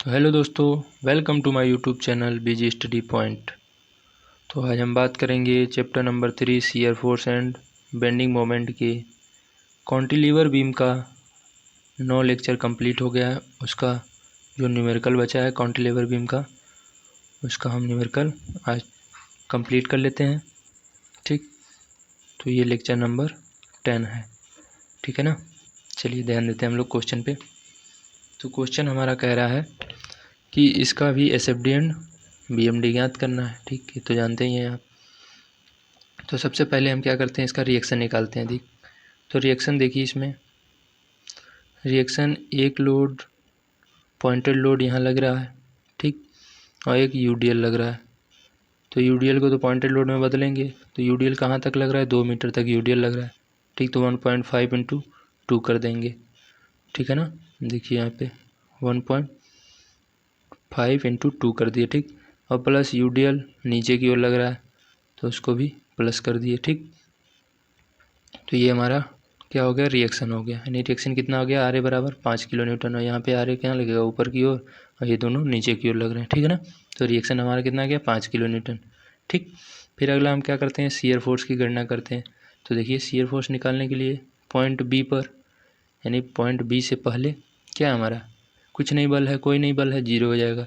तो हेलो दोस्तों, welcome to my YouTube channel BG study point. तो आज हम बात करेंगे chapter number 3 shear force and bending moment के कॉन्टिलीवर बीम का 9 लेक्चर कंप्लीट हो गया है। उसका जो न्यूमेरिकल बचा है कॉन्टिलीवर बीम का, उसका हम न्यूमेरिकल आज कंप्लीट कर लेते हैं। ठीक, तो ये लेक्चर नंबर 10 है। ठीक है ना। चलिए ध्यान देते हैं हम लोग क्वेश्चन पे। तो क्वेश्चन हमारा कह रहा है कि इसका भी एसएफडी एंड बीएमडी ज्ञात करना है। ठीक, ये तो जानते ही हैं आप। तो सबसे पहले हम क्या करते हैं, इसका रिएक्शन निकालते हैं। देख, तो रिएक्शन देखिए, इसमें रिएक्शन एक लोड पॉइंटेड लोड यहाँ लग रहा है, ठीक, और एक यूडीएल लग रहा है। तो यूडीएल को तो पॉइंटेड लोड में बदलेंगे, तो यूडीएल कहाँ तक लग रहा है, 2 मीटर तक यूडीएल लग रहा है। ठीक, तो 1.5 × 2 कर देंगे। ठीक है ना। देखिए यहाँ पे 1.5 × 2 कर दिए। ठीक, और प्लस यूडीएल नीचे की ओर लग रहा है तो उसको भी प्लस कर दिए। ठीक, तो ये हमारा क्या हो गया, रिएक्शन हो गया। यानी रिएक्शन कितना हो गया, आर बराबर 5 किलो न्यूटन। और यहाँ पे आर क्या लगेगा, ऊपर की ओर, और ये दोनों नीचे की ओर लग रहे हैं। ठीक है ना। तो रिएक्शन हमारा कितना गया, 5 किलो न्यूटन। ठीक, फिर अगला हम क्या करते हैं, शियर फोर्स की गणना करते हैं। तो देखिए, शियर फोर्स निकालने के लिए पॉइंट बी पर, यानी पॉइंट बी से पहले क्या हमारा कुछ नहीं बल है, कोई नहीं बल है, 0 हो जाएगा।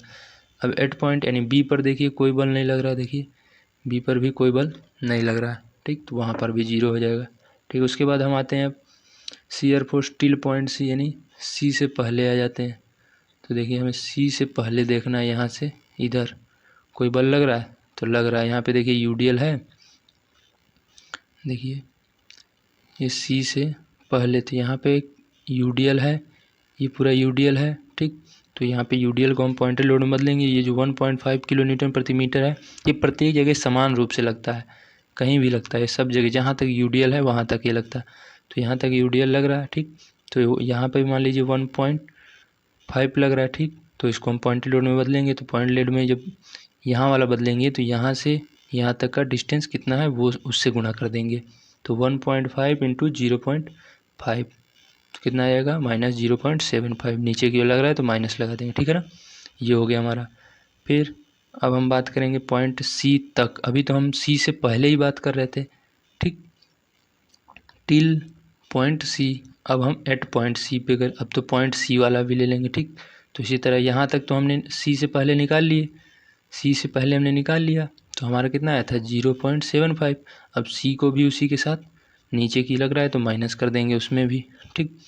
अब एट पॉइंट यानी बी पर देखिए कोई बल नहीं लग रहा, देखिए बी पर भी कोई बल नहीं लग रहा है। ठीक, तो वहाँ पर भी 0 हो जाएगा। ठीक, उसके बाद हम आते हैं अब shear force till point C, यानी सी से पहले आ जाते हैं। तो देखिए, हमें सी से पहले देखना है, यहाँ से इधर कोई बल लग रहा है तो लग रहा है। यहाँ पे देखिए यूडीएल है, देखिए ये सी से पहले, तो यहाँ पे एक यूडीएल है, ये पूरा यूडीएल है। ठीक, तो यहाँ पे यूडीएल को हम पॉइंटेड लोड में बदलेंगे। ये जो 1.5 किलो न्यूटन प्रति मीटर है, ये प्रत्येक जगह समान रूप से लगता है, कहीं भी लगता है, सब जगह जहाँ तक यूडीएल है वहाँ तक ये लगता है। तो यहाँ तक यूडीएल लग रहा है। ठीक, तो यहाँ पे मान लीजिए 1.5 लग रहा है। ठीक, तो इसको हम पॉइंटेड लोड में बदलेंगे। तो पॉइंट लोड में जब यहाँ वाला बदलेंगे तो यहाँ से यहाँ तक का डिस्टेंस कितना है वो उससे गुणा कर देंगे। तो 1.5 × 0.5 तो कितना आएगा, -0.75। नीचे की ओर लग रहा है तो माइनस लगा देंगे। ठीक है ना, ये हो गया हमारा। फिर अब हम बात करेंगे पॉइंट सी तक। अभी तो हम सी से पहले ही बात कर रहे थे। ठीक, टिल पॉइंट सी। अब हम एट पॉइंट सी पे कर, अब तो पॉइंट सी वाला भी ले लेंगे। ठीक, तो इसी तरह यहाँ तक तो हमने सी से पहले निकाल लिए, सी से पहले हमने निकाल लिया तो हमारा कितना आया था, 0.75। अब सी को भी उसी के साथ नीचे की लग रहा है तो माइनस कर देंगे उसमें भी। ठीक,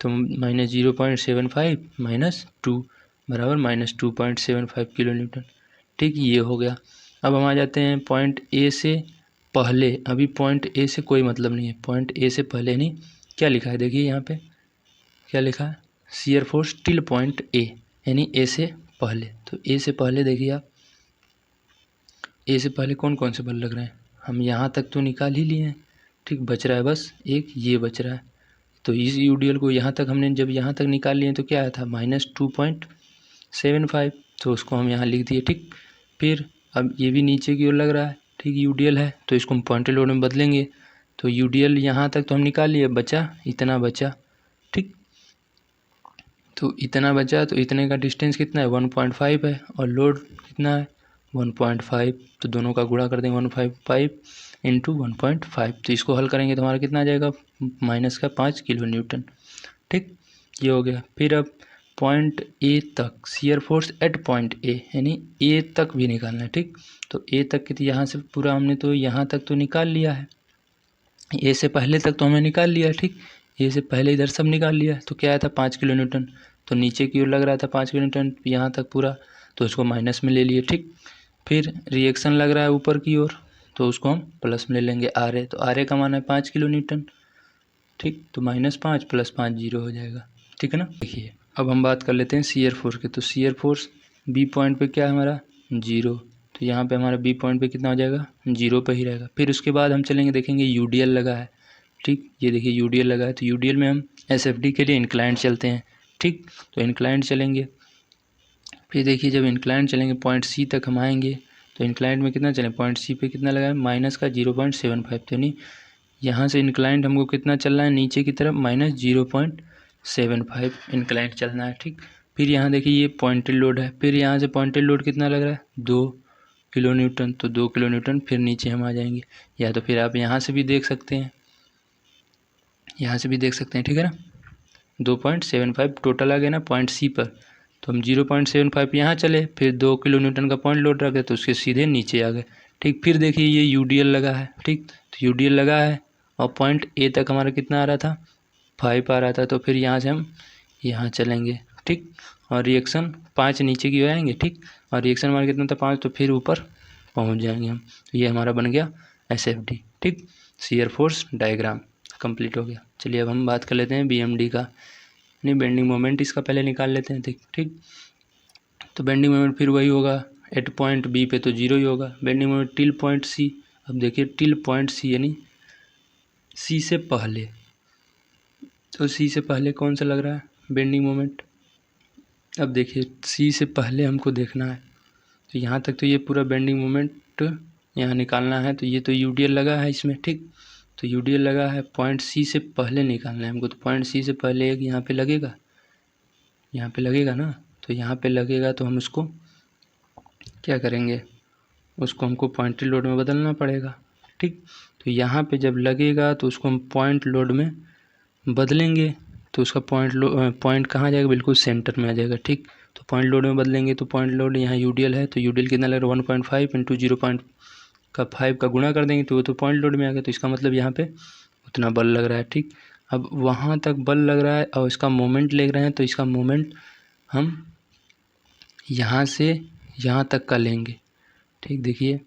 तो -0.75 -2 बराबर -2.75 किलो न्यूटन। ठीक, ये हो गया। अब हम आ जाते हैं पॉइंट ए से पहले। अभी पॉइंट ए से कोई मतलब नहीं है, पॉइंट ए से पहले नहीं, क्या लिखा है देखिए यहाँ पे क्या लिखा है, shear force till point A, यानी ए से पहले। तो ए से पहले देखिए आप, ए से पहले कौन कौन से बल लग रहे हैं, हम यहाँ तक तो निकाल ही लिए हैं। ठीक, बच रहा है बस एक ये बच रहा है। तो इस यूडीएल को यहाँ तक हमने जब यहाँ तक निकाल लिए तो क्या आया था, -2.75। तो उसको हम यहाँ लिख दिए। ठीक, फिर अब ये भी नीचे की ओर लग रहा है, ठीक, यूडीएल है तो इसको हम पॉइंटेड लोड में बदलेंगे। तो यूडीएल यहाँ तक तो हम निकाल लिए, बचा इतना बचा। ठीक, तो इतना बचा, तो इतने का डिस्टेंस कितना है, 1.5 है, और लोड कितना है 1.5। तो दोनों का गुणा कर देंगे, 1.5 × 1.5। तो इसको हल करेंगे तो हमारा कितना आ जाएगा, -5 किलो न्यूटन। ठीक, ये हो गया। फिर अब पॉइंट ए तक shear force at point A, यानी ए तक भी निकालना है। ठीक, तो ए तक की, तो यहाँ से पूरा हमने तो यहाँ तक तो निकाल लिया है, ए से पहले तक तो हमने निकाल लिया है। ठीक, ए से पहले इधर सब निकाल लिया, तो क्या आया था 5 किलो न्यूटन। तो नीचे की ओर लग रहा था 5 किलो न्यूटन यहाँ तक पूरा, तो उसको माइनस में ले लिए। ठीक, फिर रिएक्शन लग रहा है ऊपर की ओर तो उसको हम प्लस में ले लेंगे, आर ए। तो आर ए का मान है 5 किलो न्यूटन। ठीक, तो -5 + 5 0 हो जाएगा। ठीक है ना। देखिए, अब हम बात कर लेते हैं शियर फोर्स की। तो शियर फोर्स बी पॉइंट पे क्या है हमारा, 0। तो यहाँ पे हमारा बी पॉइंट पे कितना हो जाएगा, 0 पे ही रहेगा। फिर उसके बाद हम चलेंगे, देखेंगे यूडीएल लगा है। ठीक, ये देखिए यूडीएल लगा है, तो यूडीएल में हम एसएफडी के लिए इंक्लाइंड चलते हैं। ठीक, तो इंक्लाइंड चलेंगे। फिर देखिए, जब इंक्लाइंड चलेंगे पॉइंट सी तक हम आएंगे, तो इंक्लाइंड में कितना चलें, पॉइंट सी पे कितना लगा है, -0.75। तो यानी यहाँ से इंक्लाइंड हमको कितना चलना है, नीचे की तरफ -0.75 इंक्लाइंड चलना है। ठीक, फिर यहाँ देखिए ये पॉइंटेड लोड है, फिर यहाँ से पॉइंटेड लोड कितना लग रहा है 2 किलो न्यूटन, तो 2 किलो न्यूटन फिर नीचे हम आ जाएंगे, या तो फिर आप यहाँ से भी देख सकते हैं, यहाँ से भी देख सकते हैं, ठीक है ना। 2.75 टोटल आ गया ना पॉइंट सी पर, तो हम 0.75 यहाँ चले, फिर 2 किलो न्यूटन का पॉइंट लोड रखे तो उसके सीधे नीचे आ गए, ठीक। फिर देखिए ये यूडीएल लगा है, ठीक, तो यूडीएल लगा है और पॉइंट ए तक हमारा कितना आ रहा था 5 आ रहा था, तो फिर यहाँ से हम यहाँ चलेंगे, ठीक, और रिएक्शन 5 नीचे की हो जाएंगे, ठीक, और रिएक्शन हमारा कितना था 5, तो फिर ऊपर पहुँच जाएंगे हम। तो ये हमारा बन गया SFD, ठीक, शियर फोर्स डायग्राम कंप्लीट हो गया। चलिए अब हम बात कर लेते हैं BMD का, नहीं बेंडिंग मोमेंट इसका पहले निकाल लेते हैं, ठीक। तो बेंडिंग मोमेंट फिर वही होगा एट पॉइंट बी पे तो 0 ही होगा। Bending moment till point C, अब देखिए टिल पॉइंट सी यानी सी से पहले, तो सी से पहले कौन सा लग रहा है बेंडिंग मोमेंट। अब देखिए सी से पहले हमको देखना है, तो यहाँ तक तो ये पूरा बेंडिंग मोमेंट यहाँ निकालना है, तो ये तो यूडीएल लगा है इसमें, ठीक, तो यूडीएल लगा है, पॉइंट सी से पहले निकालना है हमको, तो पॉइंट सी से पहले एक यहाँ पे लगेगा, यहाँ पे लगेगा ना, तो यहाँ पे लगेगा तो हम उसको क्या करेंगे, उसको हमको पॉइंटेड लोड में बदलना पड़ेगा, ठीक। तो यहाँ पे जब लगेगा तो उसको हम पॉइंट लोड में बदलेंगे, तो उसका पॉइंट कहाँ जाएगा, बिल्कुल सेंटर में आ जाएगा, ठीक। तो पॉइंट लोड में बदलेंगे तो पॉइंट लोड यहाँ यूडीएल है, तो यूडीएल कितना लग रहा है 1.5 इंटू 0.5 का गुणा कर देंगे तो वो तो पॉइंट लोड में आ गया, तो इसका मतलब यहाँ पे उतना बल लग रहा है, ठीक। अब वहाँ तक बल लग रहा है और इसका मोमेंट ले रहे हैं, तो इसका मोमेंट हम यहाँ से यहाँ तक का लेंगे, ठीक। देखिए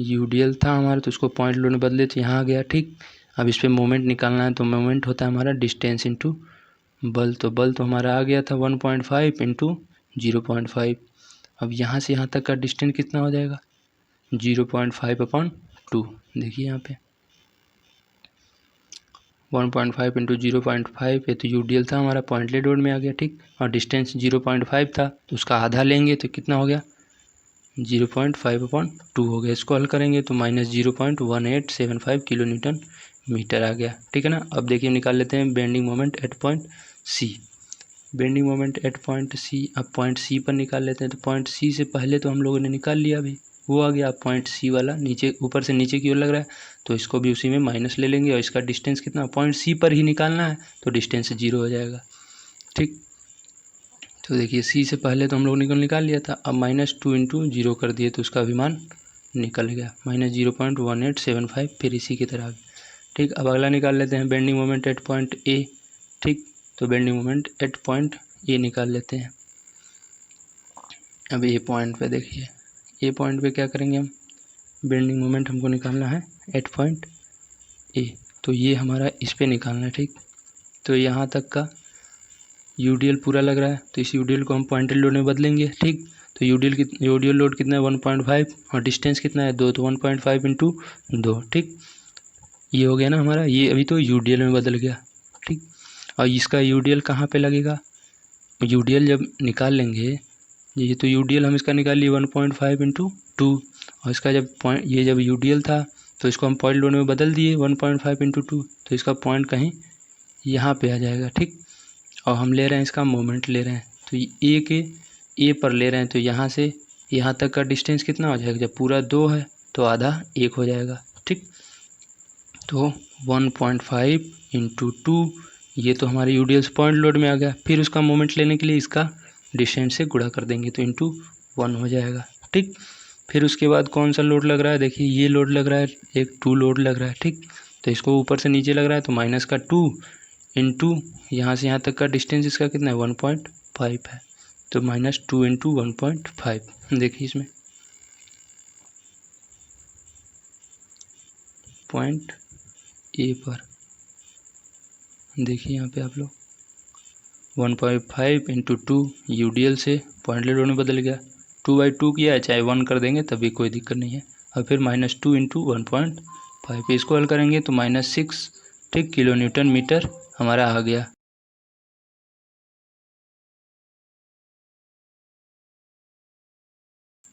यूडीएल था हमारा, तो उसको पॉइंट लोड में बदले तो यहाँ आ गया, ठीक। अब इस पर मोमेंट निकालना है, तो मोमेंट होता है हमारा डिस्टेंस इंटू बल, तो बल तो हमारा आ गया था 1.5 इंटू 0.5। अब यहाँ से यहाँ तक का डिस्टेंस कितना हो जाएगा 0.5/2, देखिए यहाँ पे 1.5 इंटू 0.5, ये तो यूडीएल था हमारा, पॉइंटेड लोड में आ गया, ठीक, और डिस्टेंस 0.5 था, तो उसका आधा लेंगे तो कितना हो गया 0.5/2 हो गया। इसको हल करेंगे तो -0.1875 किलो न्यूटन मीटर आ गया, ठीक है ना। अब देखिए निकाल लेते हैं bending moment at point C, bending moment at point C, अब पॉइंट सी पर निकाल लेते हैं, तो पॉइंट सी से पहले तो हम लोगों ने निकाल लिया अभी, वो आ गया। पॉइंट सी वाला नीचे ऊपर से नीचे की ओर लग रहा है, तो इसको भी उसी में माइनस ले लेंगे, और इसका डिस्टेंस कितना पॉइंट सी पर ही निकालना है, तो डिस्टेंस 0 हो जाएगा, ठीक। तो देखिए सी से पहले तो हम लोग ने निकाल लिया था, अब -2 इंटू 0 कर दिए तो उसका अभिमान निकल गया -0.1875, फिर इसी की तरह, ठीक। अब अगला निकाल लेते हैं bending moment at point A, ठीक। तो bending moment at point A निकाल लेते हैं। अब ए पॉइंट पे देखिए, ए पॉइंट पे क्या करेंगे हम, बेंडिंग मोमेंट हमको निकालना है एट पॉइंट ए, तो ये हमारा इस पे निकालना है, ठीक। तो यहाँ तक का यूडीएल पूरा लग रहा है, तो इस यूडीएल को हम पॉइंटेड लोड में बदलेंगे, ठीक। तो यूडीएल लोड कितना है 1.5 और डिस्टेंस कितना है 2, तो 1.5 इंटू 2, ठीक। ये हो गया ना हमारा, ये अभी तो यूडीएल में बदल गया, ठीक। और इसका यूडीएल कहाँ पे लगेगा, यूडीएल जब निकाल लेंगे, ये तो यूडीएल हम इसका निकाल लिए 1.5 इंटू 2, और इसका जब यूडीएल था तो इसको हम पॉइंट लोड में बदल दिए 1.5 इंटू 2, तो इसका पॉइंट कहीं यहाँ पे आ जाएगा, ठीक। और हम ले रहे हैं इसका मोमेंट ले रहे हैं, तो ए पर ले रहे हैं, तो यहाँ से यहाँ तक का डिस्टेंस कितना हो जाएगा, जब पूरा 2 है तो आधा 1 हो जाएगा, ठीक। तो 1.5 इंटू 2, ये तो हमारे यूडीएल पॉइंट लोड में आ गया, फिर उसका मोमेंट लेने के लिए इसका डिस्टेंस से गुणा कर देंगे, तो इंटू 1 हो जाएगा, ठीक। फिर उसके बाद कौन सा लोड लग रहा है, देखिए ये लोड लग रहा है, एक 2 लोड लग रहा है, ठीक। तो इसको ऊपर से नीचे लग रहा है, तो माइनस का 2 इंटू यहाँ से यहाँ तक का डिस्टेंस इसका कितना है 1.5 है, तो -2 इंटू 1.5, देखिए इसमें पॉइंट ए पर देखिए यहाँ पे आप लोग 1.5 इंटू 2 यूडीएल से पॉइंट लोड में बदल गया, 2/2 किया है, चाहे 1 कर देंगे तभी कोई दिक्कत नहीं है। और फिर -2 इंटू 1.5, इसको हल करेंगे तो -6, ठीक, किलो न्यूटन मीटर हमारा आ गया।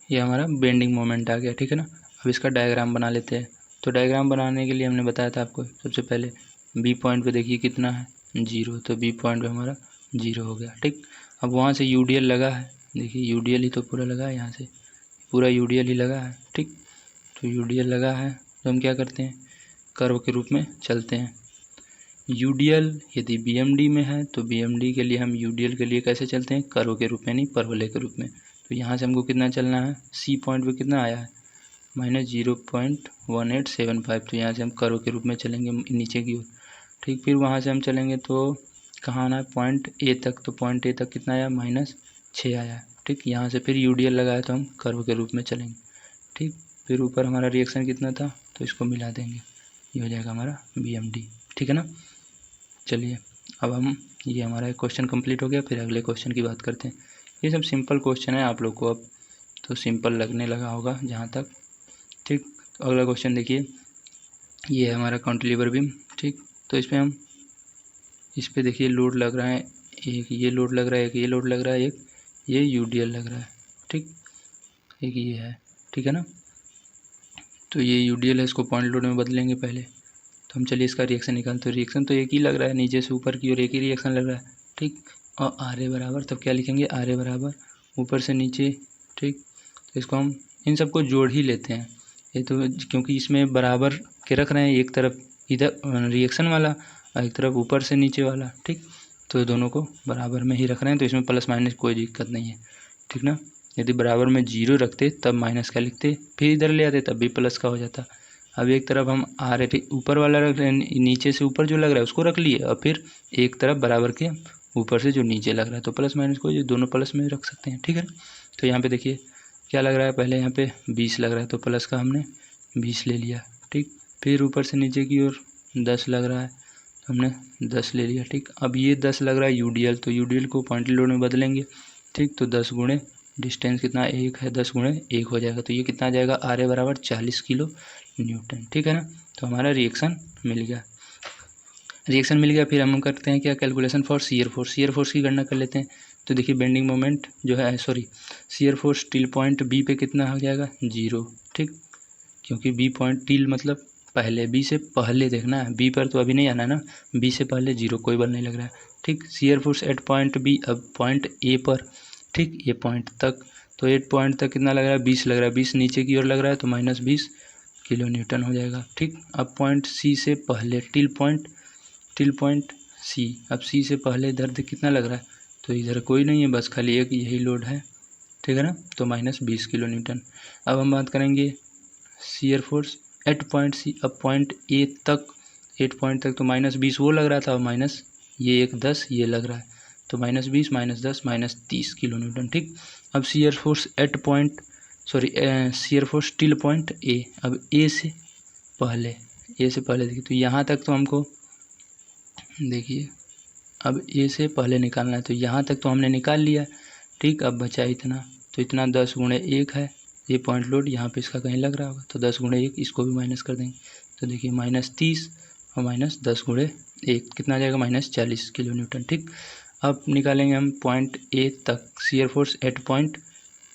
ये हमारा बेंडिंग मोमेंट आ गया, ठीक है ना। अब इसका डायग्राम बना लेते हैं। तो डायग्राम बनाने के लिए हमने बताया था आपको, सबसे पहले बी पॉइंट पे देखिए कितना है 0, तो बी पॉइंट पे हमारा 0 हो गया। ठीक, अब वहाँ से यूडीएल लगा है, देखिए यूडीएल ही तो पूरा लगा है, यहाँ से पूरा यूडीएल ही लगा है। ठीक, तो यूडीएल लगा है तो हम क्या करते हैं, कर्व के रूप में चलते हैं। यूडीएल यदि बीएमडी में है तो बीएमडी के लिए हम यूडीएल के लिए कैसे चलते हैं, कर्व के रूप में, नहीं परवलय के रूप में। तो यहाँ से हमको कितना चलना है, सी पॉइंट पे कितना आया है -0.1875, तो यहाँ से हम कर्व के रूप में चलेंगे नीचे की ओर। ठीक, फिर वहाँ से हम चलेंगे तो कहाँ आना है, पॉइंट ए तक, तो पॉइंट ए तक कितना आया, -6 आया है। ठीक, यहाँ से फिर यूडीएल लगाया तो हम कर्व के रूप में चलेंगे। ठीक, फिर ऊपर हमारा रिएक्शन कितना था तो इसको मिला देंगे, ये हो जाएगा हमारा बीएमडी। ठीक है ना। चलिए अब हम, ये हमारा एक क्वेश्चन कंप्लीट हो गया, फिर अगले क्वेश्चन की बात करते हैं। ये सब सिंपल क्वेश्चन है, आप लोग को अब तो सिंपल लगने लगा होगा जहाँ तक। ठीक, तो अगला क्वेश्चन देखिए, ये है हमारा कांटिलीवर बीम। ठीक, तो इस पर देखिए लोड लग रहा है, एक ये लोड लग रहा है, एक ये लोड लग रहा है, एक ये यूडीएल लग रहा है। ठीक, एक ये है। ठीक है ना, तो ये यूडीएल है, इसको पॉइंट लोड में बदलेंगे पहले। तो हम चलिए इसका रिएक्शन निकालते हैं। रिएक्शन तो एक ही लग रहा है, नीचे से ऊपर की ओर एक ही रिएक्शन लग रहा है। ठीक, और आर ए बराबर, तब क्या लिखेंगे, आर ए बराबर ऊपर से नीचे। ठीक, तो इसको हम इन सबको जोड़ ही लेते हैं, ये तो क्योंकि इसमें बराबर के रख रहे हैं, एक तरफ इधर रिएक्शन वाला और एक तरफ ऊपर से नीचे वाला। ठीक, तो दोनों को बराबर में ही रख रहे हैं, तो इसमें प्लस माइनस कोई दिक्कत नहीं है। ठीक ना, यदि बराबर में 0 रखते तब माइनस का लिखते, फिर इधर ले आते तब भी प्लस का हो जाता। अब एक तरफ हम आ रहे थे ऊपर वाला रख रहे हैं, नीचे से ऊपर जो लग रहा है उसको रख लिए, और फिर एक तरफ बराबर के ऊपर से जो नीचे लग रहा है, तो प्लस माइनस को जो दोनों प्लस में रख सकते हैं। ठीक है, तो यहाँ पे देखिए क्या लग रहा है, पहले यहाँ पे 20 लग रहा है तो प्लस का हमने 20 ले लिया। ठीक, फिर ऊपर से नीचे की ओर 10 लग रहा है तो हमने 10 ले लिया। ठीक, अब ये 10 लग रहा है यूडीएल, तो यूडीएल को पॉइंट लोड में बदलेंगे। ठीक, तो 10 गुणे डिस्टेंस कितना 1 है, 10 गुणे 1 हो जाएगा, तो ये कितना आ जाएगा, आर ए बराबर 40 किलो न्यूटन। ठीक है ना, तो हमारा रिएक्शन मिल गया। रिएक्शन मिल गया, फिर हम करते हैं क्या, calculation for shear force. Shear force की गणना कर लेते हैं। तो देखिए बेंडिंग मोमेंट जो है, sorry shear force till point B पे कितना हो जाएगा, 0। ठीक, क्योंकि बी पॉइंट टील मतलब पहले, बी से पहले देखना है, बी पर तो अभी नहीं आना ना, बी से पहले 0, कोई बल नहीं लग रहा है। ठीक, shear force at point B, अब पॉइंट ए पर। ठीक, ये पॉइंट तक, तो 8 पॉइंट तक कितना लग रहा है, 20 लग रहा है, 20 नीचे की ओर लग रहा है तो -20 किलो न्यूटन हो जाएगा। ठीक, अब पॉइंट सी से पहले टिल पॉइंट सी, अब सी से पहले इधर कितना लग रहा है, तो इधर कोई नहीं है, बस खाली एक यही लोड है। ठीक है ना, तो -20 किलो न्यूटन। अब हम बात करेंगे shear force at point C, अब पॉइंट ए तक, 8 पॉइंट तक तो -20 वो लग रहा था, और माइनस ये 10 ये लग रहा है, तो -20 -10 -30 किलो न्यूटन। ठीक, अब shear force at point, sorry shear force till point A, अब ए से पहले देखिए, तो यहाँ तक तो हमको देखिए, अब ए से पहले निकालना है, तो यहाँ तक तो हमने निकाल लिया। ठीक, अब बचा इतना, तो इतना 10 गुणे 1 है, ये पॉइंट लोड यहाँ पे इसका कहीं लग रहा होगा, तो 10 गुणे 1 इसको भी माइनस कर देंगे, तो देखिए -30 और -10 गुणे 1 कितना आ जाएगा, -40 किलो न्यूटन। ठीक, अब निकालेंगे हम पॉइंट ए तक shear force at point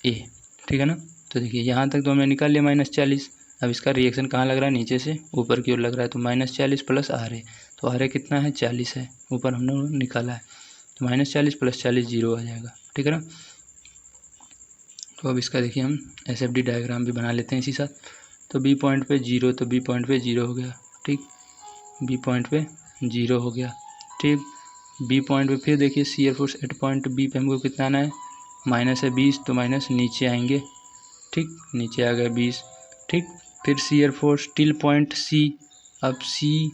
A. ठीक है ना, तो देखिए यहाँ तक तो हमने निकाल लिया -40, अब इसका रिएक्शन कहाँ लग रहा है, नीचे से ऊपर की ओर लग रहा है, तो -40 प्लस आर ए, तो आर ए कितना है, 40 है, ऊपर हमने निकाला है, तो -40 + 40 0 आ जाएगा। ठीक है ना, तो अब इसका देखिए हम एसएफडी डायग्राम भी बना लेते हैं इसी साथ। तो बी पॉइंट पे 0, तो बी पॉइंट पे 0 हो गया। ठीक, बी पॉइंट पे 0 हो गया। ठीक, बी पॉइंट पे फिर देखिए shear force at point B पे हमको कितना आना है, माइनस है 20, तो माइनस नीचे आएंगे। ठीक, नीचे आ गया 20। ठीक, फिर shear force till point C, अब सी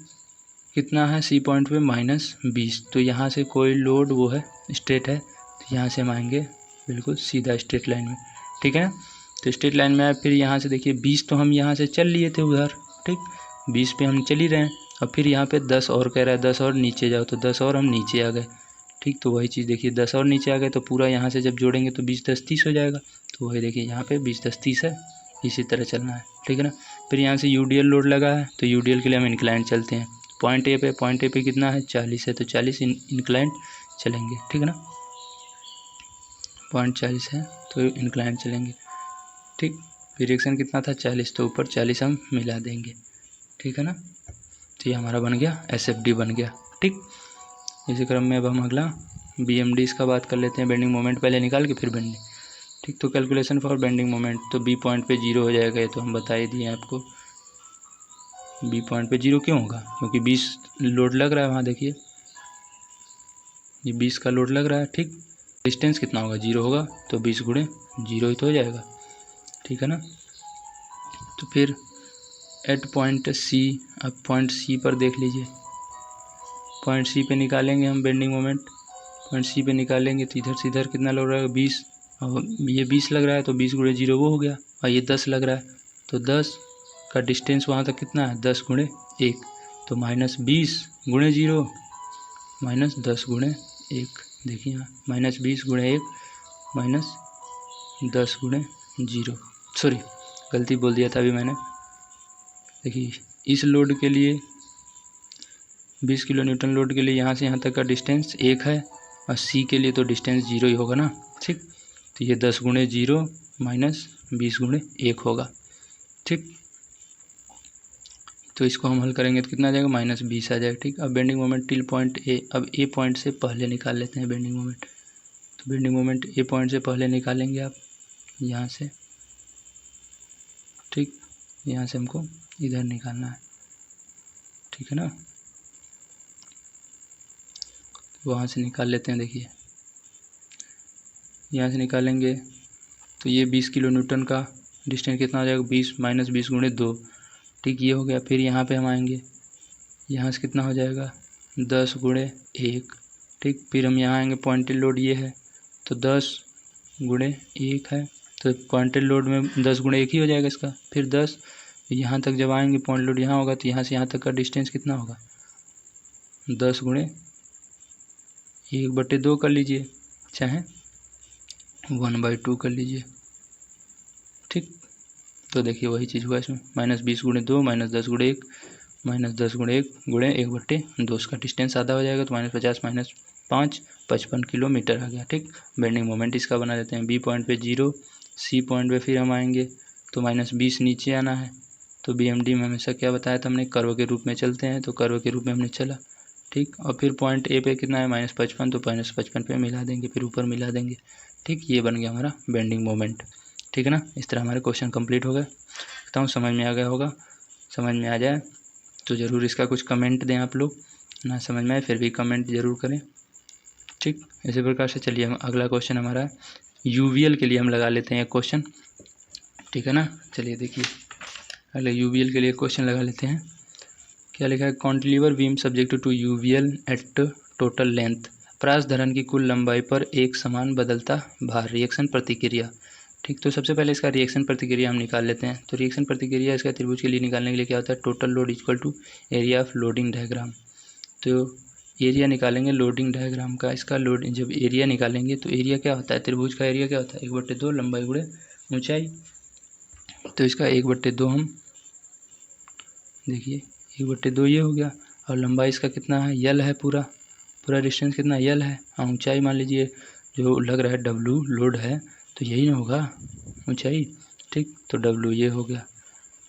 कितना है, सी पॉइंट पे -20, तो यहाँ से कोई लोड वो है स्ट्रेट है, तो यहाँ से हम आएंगे बिल्कुल सीधा स्ट्रेट लाइन में। ठीक है, तो स्ट्रेट लाइन में आए, फिर यहाँ से देखिए 20 तो हम यहाँ से चल लिए थे उधर। ठीक, 20 पे हम चल ही रहे हैं, अब फिर यहाँ पे 10 और कह रहा है, 10 और नीचे जाओ, तो 10 और हम नीचे आ गए। ठीक, तो वही चीज़ देखिए 10 और नीचे आ गए, तो पूरा यहाँ से जब जोड़ेंगे तो 20 10 30 हो जाएगा, तो वही देखिए यहाँ पे 20 10 30 है, इसी तरह चलना है। ठीक है ना, फिर यहाँ से यूडीएल लोड लगा है, तो यूडीएल के लिए हम इंक्लाइंट चलते हैं। पॉइंट ए पे कितना है, 40 है, तो 40 इंक्लाइंट चलेंगे। ठीक है ना, पॉइंट 40 है तो इंक्लाइंट चलेंगे। ठीक, फिर रिएक्शन कितना था, 40, तो ऊपर 40 हम मिला देंगे। ठीक है ना, तो ये हमारा बन गया एसएफडी बन गया। ठीक, इसी क्रम में अब हम अगला BMD इसका बात कर लेते हैं, बेंडिंग मोमेंट पहले निकाल के फिर बेंडिंग। ठीक, तो कैलकुलेशन फॉर बेंडिंग मोमेंट, तो B पॉइंट पे 0 हो जाएगा, ये तो हम बता ही दिए आपको। B पॉइंट पे 0 क्यों होगा? क्योंकि 20 लोड लग रहा है वहाँ, देखिए ये 20 का लोड लग रहा है। ठीक, डिस्टेंस कितना होगा? 0 होगा, तो 20 गुणे 0 ही तो हो जाएगा। ठीक है ना। तो फिर एट पॉइंट C, अब पॉइंट C पर देख लीजिए, पॉइंट C पे निकालेंगे हम बेंडिंग मोमेंट। पॉइंट C पे निकालेंगे तो इधर से इधर कितना लग रहा है? 20, और ये 20 लग रहा है, तो 20 गुणे 0 वो हो गया, और ये 10 लग रहा है, तो 10 का डिस्टेंस वहाँ तक कितना है? 10 गुणे 1, तो -20 गुणे 0 माइनस 10 गुणे 1। देखिए यहाँ -20 गुणे 1 माइनस 10 गुणे 0, सॉरी गलती बोल दिया था अभी मैंने। देखिए इस लोड के लिए 20 किलो न्यूटन लोड के लिए यहाँ से यहाँ तक का डिस्टेंस 1 है, और C के लिए तो डिस्टेंस 0 ही होगा ना। ठीक, तो ये 10 गुणे 0 माइनस 20 गुणे 1 होगा। ठीक, तो इसको हम हल करेंगे तो कितना आ जाएगा? -20 आ जाएगा। ठीक, अब bending moment till point A, अब A पॉइंट से पहले निकाल लेते हैं बेंडिंग मोमेंट। तो बेंडिंग मोमेंट A पॉइंट से पहले निकालेंगे आप यहाँ से। ठीक, यहाँ से हमको इधर निकालना है। ठीक है ना, वहाँ से निकाल लेते हैं। देखिए यहाँ से निकालेंगे तो ये 20 किलो न्यूटन का डिस्टेंस कितना हो जाएगा? 20 माइनस 20 गुणे 2। ठीक, ये हो गया। फिर यहाँ पे हम आएंगे, यहाँ से कितना हो जाएगा? 10 गुणे 1। ठीक, फिर हम यहाँ आएंगे, पॉइंटेड लोड ये है, तो 10 गुणे 1 है, तो पॉइंटेड लोड में 10 गुणे 1 ही हो जाएगा इसका। फिर 10 यहाँ तक जब आएंगे, पॉइंट लोड यहाँ होगा, तो यहाँ से यहाँ तक का डिस्टेंस कितना होगा? 10 गुणे 1/2 कर लीजिए, चाहे 1/2 कर लीजिए। ठीक, तो देखिए वही चीज़ हुआ इसमें, -20 गुणे 2 माइनस 10 गुणे 1 माइनस 10 गुणे 1 गुणे 1/2, इसका डिस्टेंस आधा हो जाएगा, तो -50 माइनस 5 55 किलोमीटर आ गया। ठीक, बेंडिंग मोमेंट इसका बना देते हैं। B पॉइंट पे 0, C पॉइंट पे फिर हम आएंगे तो -20 नीचे आना है, तो BMD में हमेशा क्या बताया था हमने? कर्व के रूप में चलते हैं, तो कर्व के रूप में हमने चला। ठीक, और फिर पॉइंट A पे कितना है? -55, तो -55 पे मिला देंगे, फिर ऊपर मिला देंगे। ठीक, ये बन गया हमारा बेंडिंग मोमेंट। ठीक है ना, इस तरह हमारे क्वेश्चन कंप्लीट हो गए। लगता हूँ समझ में आ गया होगा। समझ में आ जाए तो ज़रूर इसका कुछ कमेंट दें आप लोग, ना समझ में आए फिर भी कमेंट ज़रूर करें। ठीक, इसी प्रकार से चलिए हम अगला क्वेश्चन हमारा UVL के लिए हम लगा लेते हैं एक क्वेश्चन। ठीक है ना, चलिए देखिए अगले UVL के लिए क्वेश्चन लगा लेते हैं। क्या लिखा है? Cantilever beam subject to UVL at total length, परास धरन की कुल लंबाई पर एक समान बदलता भार, रिएक्शन प्रतिक्रिया। ठीक, तो सबसे पहले इसका रिएक्शन प्रतिक्रिया हम निकाल लेते हैं। तो रिएक्शन प्रतिक्रिया इसका त्रिभुज के लिए निकालने के लिए क्या होता है? Total load equal to area of loading diagram. तो एरिया निकालेंगे लोडिंग डायग्राम का। इसका लोड जब एरिया निकालेंगे तो एरिया क्या होता है? त्रिभुज का एरिया क्या होता है? 1/2 लंबाई गुणे ऊंचाई। तो इसका 1/2 हम देखिए 1/2 ये हो गया, और लंबाई इसका कितना है? यल है, पूरा डिस्टेंस कितना यल है, और ऊंचाई मान लीजिए जो लग रहा है W लोड है, तो यही ना होगा ऊंचाई। ठीक, तो W ये हो गया।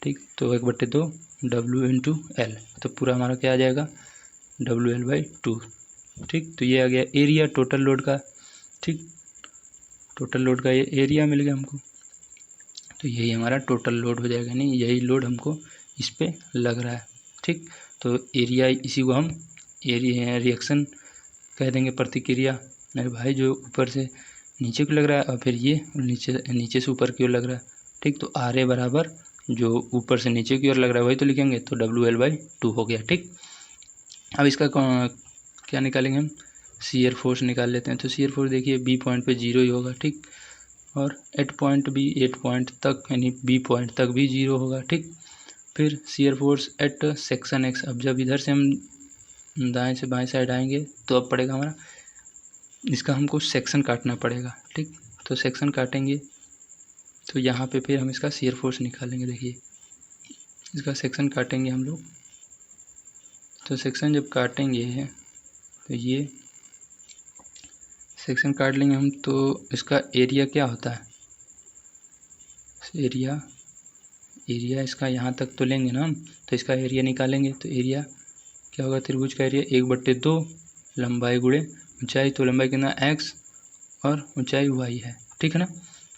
ठीक, तो 1/2 W इंटू L, तो पूरा हमारा क्या आ जाएगा? WL/2। ठीक, तो ये आ गया एरिया टोटल लोड का। ठीक, टोटल लोड का ये एरिया मिल गया हमको, तो यही हमारा टोटल लोड हो जाएगा, नहीं यही लोड हमको इस पे लग रहा है। ठीक, तो एरिया इसी को हम एरिया रिएक्शन कह देंगे, प्रतिक्रिया। अरे भाई जो ऊपर से नीचे को लग रहा है, और फिर ये नीचे से ऊपर की ओर लग रहा है। ठीक, तो RA बराबर जो ऊपर से नीचे की ओर लग रहा है वही तो लिखेंगे, तो WL/2 हो गया। ठीक, अब इसका क्या निकालेंगे हम? शियर फोर्स निकाल लेते हैं। तो शियर फोर्स देखिए B पॉइंट पे 0 ही होगा। ठीक, और एट पॉइंट तक यानी B पॉइंट तक भी 0 होगा। ठीक, फिर shear force eight section X, अब जब इधर से हम दाएं से बाएं साइड आएंगे तो अब पड़ेगा हमारा, इसका हमको सेक्शन काटना पड़ेगा। ठीक, तो सेक्शन काटेंगे तो यहाँ पे फिर हम इसका शियर फोर्स निकालेंगे। देखिए इसका सेक्शन काटेंगे हम लोग, तो सेक्शन जब काटेंगे तो ये सेक्शन काट लेंगे हम, तो इसका एरिया क्या होता है? एरिया इसका यहाँ तक तो लेंगे ना हम, तो इसका एरिया निकालेंगे। तो एरिया क्या होगा? त्रिभुज का एरिया 1/2 लंबाई गुणे ऊंचाई तो लंबाई कितना x और ऊंचाई y है, ठीक है ना।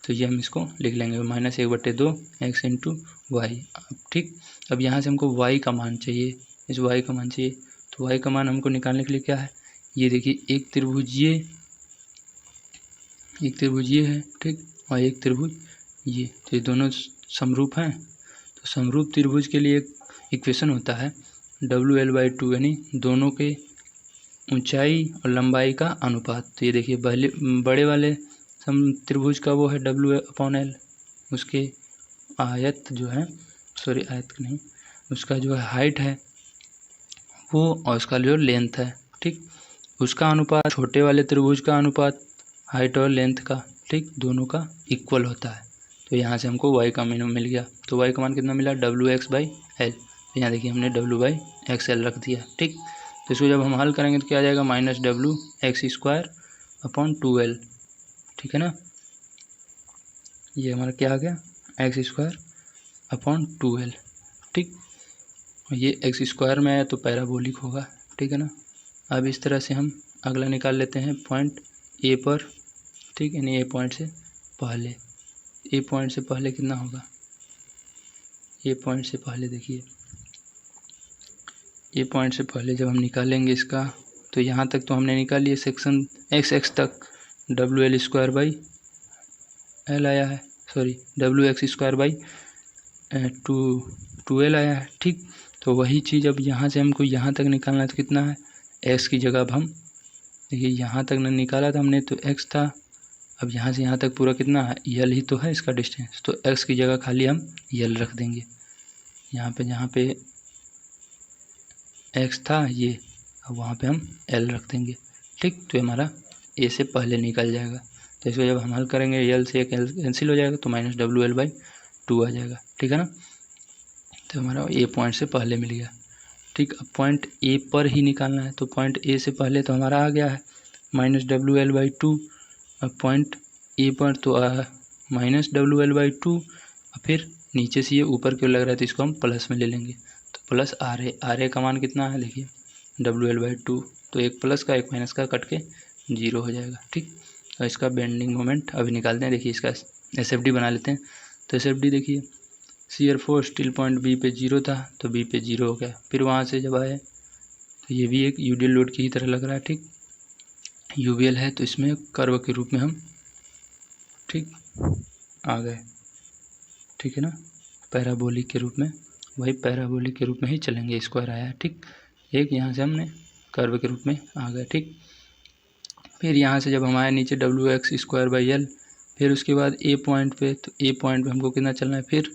तो ये हम इसको लिख लेंगे -1/2 x इंटू वाई। ठीक, अब यहाँ से हमको y का मान चाहिए, इस y का मान चाहिए। तो y का मान हमको निकालने के लिए क्या है, ये देखिए एक त्रिभुज ये है, ठीक, और एक त्रिभुज ये, तो ये दोनों समरूप हैं। तो समरूप त्रिभुज के लिए एक इक्वेशन होता है WL/2, यानी दोनों के ऊंचाई और लंबाई का अनुपात। तो ये देखिए पहले बड़े वाले त्रिभुज का वो है W/L, उसके आयत जो है, सॉरी आयत नहीं, उसका जो है हाइट है वो, और उसका जो लेंथ है, ठीक, उसका अनुपात छोटे वाले त्रिभुज का अनुपात हाइट और लेंथ का, ठीक, दोनों का इक्वल होता है। तो यहाँ से हमको y का मान मिल गया। तो y का मान कितना मिला, WX/L। यहाँ देखिए हमने W/XL रख दिया, ठीक। तो इसको जब हम हल करेंगे तो क्या आ जाएगा, -WX²/2L, ठीक है ना। ये हमारा क्या आ गया, x²/2L, ठीक। ये x² में है तो पैराबोलिक होगा, ठीक है ना। अब इस तरह से हम अगला निकाल लेते हैं पॉइंट ए पर, ठीक, यानी ए पॉइंट से पहले। ए पॉइंट से पहले कितना होगा, ए पॉइंट से पहले देखिए, ए पॉइंट से पहले जब हम निकालेंगे इसका, तो यहाँ तक तो हमने निकाल लिया सेक्शन x तक, WL²/L आया है, सॉरी WX²/2L आया है, ठीक। तो वही चीज़ अब यहाँ से हमको यहाँ तक निकालना है, तो कितना है, x की जगह अब हम देखिए यहाँ तक न निकाला था हमने तो x था, अब यहाँ से यहाँ तक पूरा कितना है, L ही तो है इसका डिस्टेंस, तो x की जगह खाली हम L रख देंगे। यहाँ पे जहाँ पे x था ये, अब वहाँ पे हम L रख देंगे, ठीक। तो हमारा a से पहले निकल जाएगा। तो इसको जब हम हल करेंगे L से कैंसिल हो जाएगा, तो -WL/2 आ जाएगा, ठीक है ना। तो हमारा ए पॉइंट से पहले मिल गया, ठीक। अब पॉइंट ए पर ही निकालना है, तो पॉइंट ए से पहले तो हमारा आ गया है -WL/2। अब पॉइंट ए पर तो -WL/2, और फिर नीचे से ये ऊपर क्यों लग रहा है, तो इसको हम प्लस में ले लेंगे। तो प्लस RA का मान कितना है, देखिए WL/2, तो एक प्लस का एक माइनस का कट के 0 हो जाएगा, ठीक। और इसका बेंडिंग मोमेंट अभी निकालते हैं, देखिए इसका SFD बना लेते हैं। तो SFD देखिए, shear force till point B पे 0 था, तो बी पे 0 हो गया। फिर वहाँ से जब आए तो ये भी एक यूडियल लोड की ही तरह लग रहा है, ठीक, यूबीएल है, तो इसमें कर्व के रूप में हम, ठीक, आ गए, ठीक है ना, पैराबोलिक के रूप में, वही पैराबोलिक के रूप में ही चलेंगे, स्क्वायर आया है, ठीक। एक यहाँ से हमने कर्व के रूप में आ गए, ठीक। फिर यहाँ से जब हम आए नीचे WX²/L, फिर उसके बाद ए पॉइंट पे, तो ए पॉइंट पे हमको कितना चलना है, फिर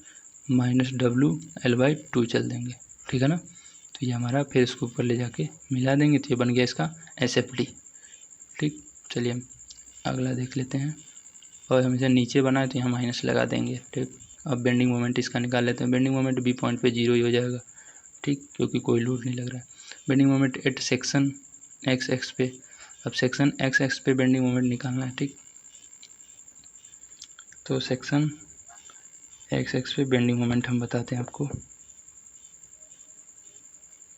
-WL/2 चल देंगे, ठीक है ना। तो ये हमारा, फिर इसको ऊपर ले जाके मिला देंगे, तो ये बन गया इसका SFD, ठीक। चलिए हम अगला देख लेते हैं, और हम इसे नीचे बनाए तो यहाँ माइनस लगा देंगे, ठीक। अब बेंडिंग मोमेंट इसका निकाल लेते हैं। बेंडिंग मोमेंट बी पॉइंट पे 0 ही हो जाएगा, ठीक, क्योंकि कोई लोड नहीं लग रहा है। Bending moment eight section x पे, अब सेक्शन x पे बेंडिंग मोमेंट निकालना है, ठीक। तो सेक्शन x पे बेंडिंग मोमेंट हम बताते हैं आपको,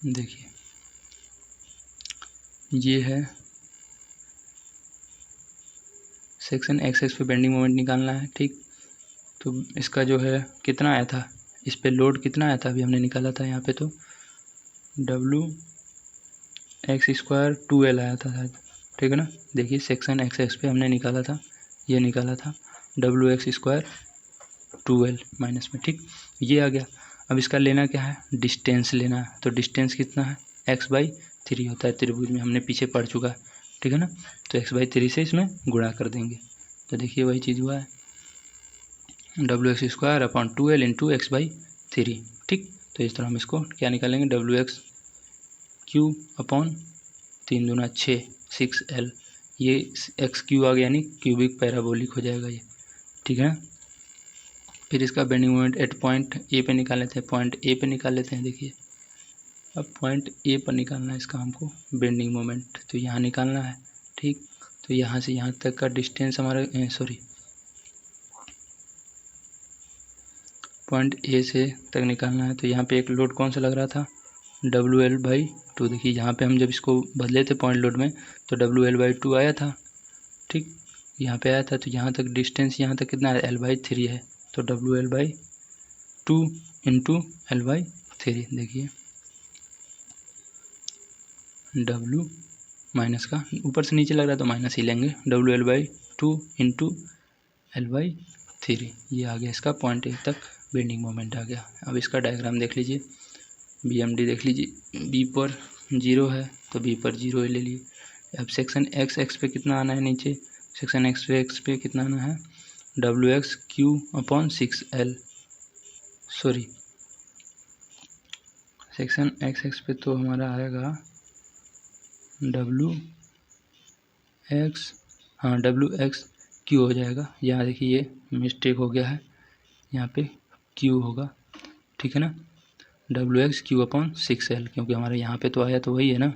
देखिए ये है सेक्शन x पे बेंडिंग मोमेंट निकालना है, ठीक। तो इसका जो है कितना आया था, इस पे लोड कितना आया था, अभी हमने निकाला था यहाँ पे, तो WX²/2L आया था शायद, ठीक है ना। देखिए सेक्शन x पे हमने निकाला था, ये निकाला था WX²/2L माइनस में, ठीक, ये आ गया। अब इसका लेना क्या है, डिस्टेंस लेना है। तो डिस्टेंस कितना है, x/3 होता है त्रिभुज में, हमने पीछे पढ़ चुका है, ठीक है ना। तो x/3 से इसमें गुणा कर देंगे, तो देखिए वही चीज़ हुआ है, WX²/2L इंटू x/3, ठीक। तो इस तरह हम इसको क्या निकालेंगे, WX3/3 दूना 6L, ये x³ आ गया, यानी क्यूबिक पैराबोलिक हो जाएगा ये, ठीक है। फिर इसका bending moment at point A पे निकाल लेते हैं, पॉइंट ए पे निकाल लेते हैं। देखिए अब पॉइंट ए पर निकालना है इसका हमको बेंडिंग मोमेंट, तो यहाँ निकालना है, ठीक। तो यहाँ से यहाँ तक का डिस्टेंस हमारा, सॉरी पॉइंट ए से तक निकालना है। तो यहाँ पे एक लोड कौन सा लग रहा था, WL/2। देखिए यहाँ पे हम जब इसको बदले थे पॉइंट लोड में तो WL/2 आया था, ठीक, यहाँ पे आया था। तो यहाँ तक डिस्टेंस यहाँ तक कितना है, L/3 है। तो WL/2 इंटू L/3। देखिए W माइनस का ऊपर से नीचे लग रहा है तो माइनस ही लेंगे, WL/2 इंटू L/3। ये आ गया इसका पॉइंट ए तक बेंडिंग मोमेंट आ गया। अब इसका डायग्राम देख लीजिए, BMD देख लीजिए, B पर 0 है तो B पर 0 ले लिए। अब सेक्शन एक्स पे कितना आना है नीचे, सेक्शन एक्स पे कितना आना है, WX/6L, सॉरी सेक्शन एक्स पे तो हमारा आएगा WX हो जाएगा। यहाँ देखिए ये मिस्टेक हो गया है, यहाँ पे Q होगा, ठीक है ना, WX/6L, क्योंकि हमारे यहाँ पे तो आया तो वही है ना,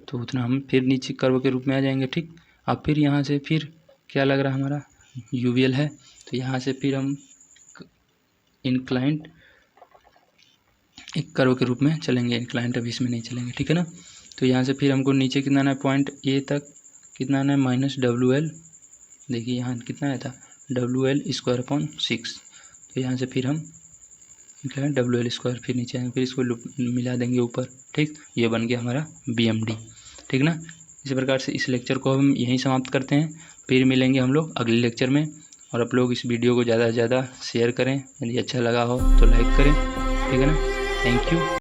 तो उतना हम फिर नीचे कर्व के रूप में आ जाएंगे, ठीक। अब फिर यहाँ से फिर क्या लग रहा है हमारा UVL है, तो यहाँ से फिर हम इंक्लाइंट एक कर्व के रूप में चलेंगे, इंक्लाइंट अभी इसमें नहीं चलेंगे, ठीक है ना। तो यहाँ से फिर हमको नीचे कितना आना है, पॉइंट ए तक कितना आना है, -WL। देखिए यहाँ कितना आया था, WL²/6। तो यहाँ से फिर हम इंक्लाइंट WL² फिर नीचे आएंगे, फिर इसको मिला देंगे ऊपर, ठीक। ये बन गया हमारा BMD, ठीक ना। इसी प्रकार से इस लेक्चर को हम यहीं समाप्त करते हैं, फिर मिलेंगे हम लोग अगले लेक्चर में। और आप लोग इस वीडियो को ज़्यादा से ज़्यादा शेयर करें, यदि अच्छा लगा हो तो लाइक करें, ठीक है ना। Thank you.